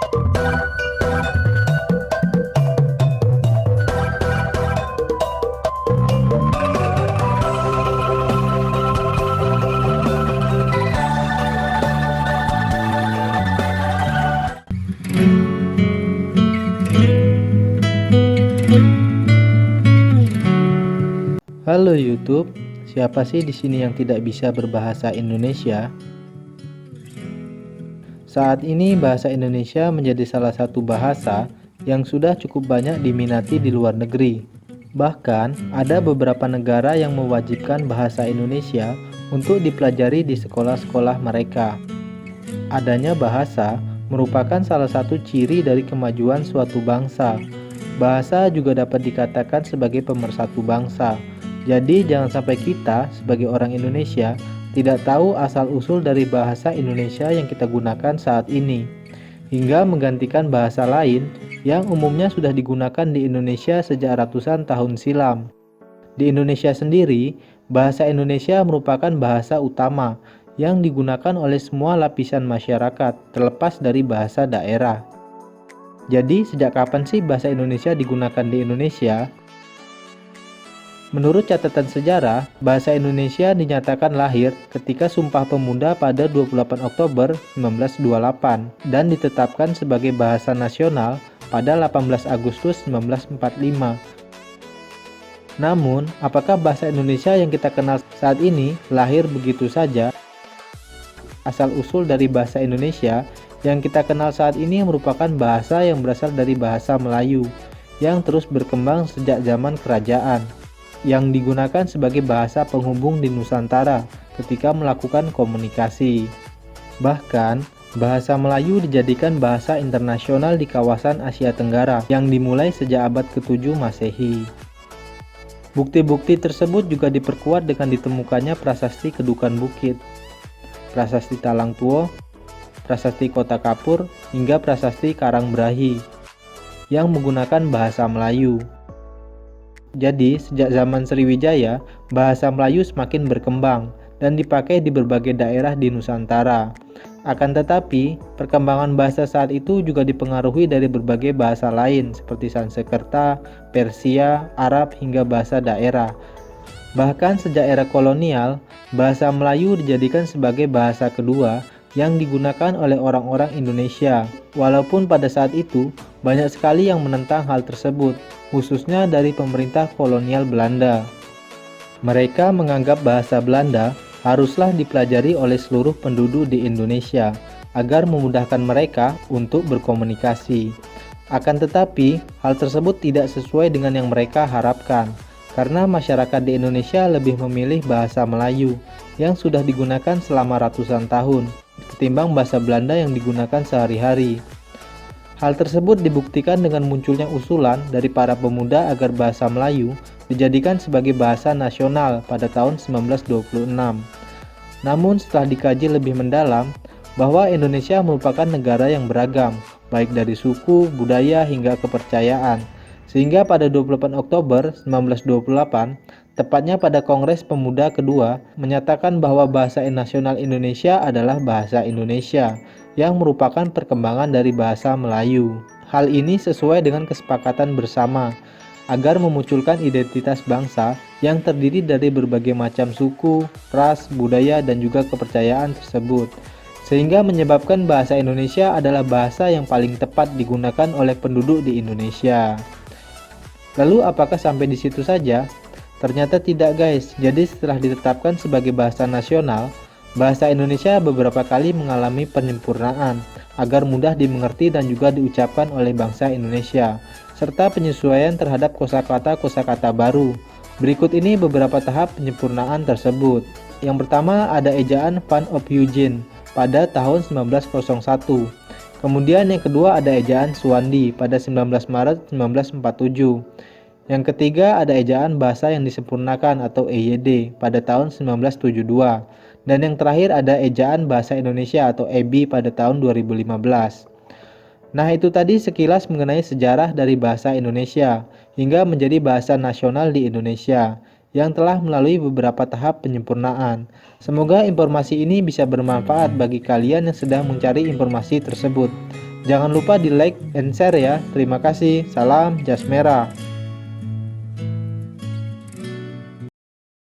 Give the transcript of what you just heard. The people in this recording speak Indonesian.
Halo YouTube, siapa sih di sini yang tidak bisa berbahasa Indonesia? Saat ini bahasa Indonesia menjadi salah satu bahasa yang sudah cukup banyak diminati di luar negeri. Bahkan, ada beberapa negara yang mewajibkan bahasa Indonesia untuk dipelajari di sekolah-sekolah mereka. Adanya bahasa merupakan salah satu ciri dari kemajuan suatu bangsa. Bahasa juga dapat dikatakan sebagai pemersatu bangsa. Jadi jangan sampai kita sebagai orang Indonesia tidak tahu asal-usul dari bahasa Indonesia yang kita gunakan saat ini, hingga menggantikan bahasa lain yang umumnya sudah digunakan di Indonesia sejak ratusan tahun silam. Di Indonesia sendiri, bahasa Indonesia merupakan bahasa utama yang digunakan oleh semua lapisan masyarakat, terlepas dari bahasa daerah. Jadi, sejak kapan sih bahasa Indonesia digunakan di Indonesia? Menurut catatan sejarah, bahasa Indonesia dinyatakan lahir ketika Sumpah Pemuda pada 28 Oktober 1928 dan ditetapkan sebagai bahasa nasional pada 18 Agustus 1945. Namun, apakah bahasa Indonesia yang kita kenal saat ini lahir begitu saja? Asal-usul dari bahasa Indonesia yang kita kenal saat ini merupakan bahasa yang berasal dari bahasa Melayu yang terus berkembang sejak zaman kerajaan, yang digunakan sebagai bahasa penghubung di Nusantara ketika melakukan komunikasi. Bahkan, bahasa Melayu dijadikan bahasa internasional di kawasan Asia Tenggara yang dimulai sejak abad ke-7 Masehi. Bukti-bukti tersebut juga diperkuat dengan ditemukannya prasasti Kedukan Bukit, prasasti Talang Tuo, prasasti Kota Kapur, hingga prasasti Karangbrahi yang menggunakan bahasa Melayu. Jadi, sejak zaman Sriwijaya, bahasa Melayu semakin berkembang dan dipakai di berbagai daerah di Nusantara. Akan tetapi, perkembangan bahasa saat itu juga dipengaruhi dari berbagai bahasa lain seperti Sanskerta, Persia, Arab, hingga bahasa daerah. Bahkan sejak era kolonial, bahasa Melayu dijadikan sebagai bahasa kedua yang digunakan oleh orang-orang Indonesia. Walaupun pada saat itu, banyak sekali yang menentang hal tersebut, khususnya dari pemerintah kolonial Belanda. Mereka menganggap bahasa Belanda haruslah dipelajari oleh seluruh penduduk di Indonesia agar memudahkan mereka untuk berkomunikasi. Akan tetapi, hal tersebut tidak sesuai dengan yang mereka harapkan, karena masyarakat di Indonesia lebih memilih bahasa Melayu yang sudah digunakan selama ratusan tahun ketimbang bahasa Belanda yang digunakan sehari-hari. Hal tersebut dibuktikan dengan munculnya usulan dari para pemuda agar bahasa Melayu dijadikan sebagai bahasa nasional pada tahun 1926. Namun setelah dikaji lebih mendalam, bahwa Indonesia merupakan negara yang beragam, baik dari suku, budaya, hingga kepercayaan. Sehingga pada 28 Oktober 1928, tepatnya pada Kongres Pemuda kedua, menyatakan bahwa bahasa nasional Indonesia adalah bahasa Indonesia, yang merupakan perkembangan dari bahasa Melayu. Hal ini sesuai dengan kesepakatan bersama, agar memunculkan identitas bangsa yang terdiri dari berbagai macam suku, ras, budaya, dan juga kepercayaan tersebut. Sehingga menyebabkan bahasa Indonesia adalah bahasa yang paling tepat digunakan oleh penduduk di Indonesia. Lalu apakah sampai di situ saja? Ternyata tidak guys, jadi setelah ditetapkan sebagai bahasa nasional, bahasa Indonesia beberapa kali mengalami penyempurnaan agar mudah dimengerti dan juga diucapkan oleh bangsa Indonesia, serta penyesuaian terhadap kosakata-kosakata baru. Berikut ini beberapa tahap penyempurnaan tersebut. Yang pertama ada ejaan Van op Eugene pada tahun 1901. Kemudian yang kedua ada ejaan Suwandi pada 19 Maret 1947. Yang ketiga ada ejaan bahasa yang disempurnakan atau EYD pada tahun 1972. Dan yang terakhir ada ejaan bahasa Indonesia atau EBI pada tahun 2015. Nah itu tadi sekilas mengenai sejarah dari bahasa Indonesia hingga menjadi bahasa nasional di Indonesia yang telah melalui beberapa tahap penyempurnaan. Semoga informasi ini bisa bermanfaat bagi kalian yang sedang mencari informasi tersebut. Jangan lupa di like and share ya. Terima kasih. Salam jas merah.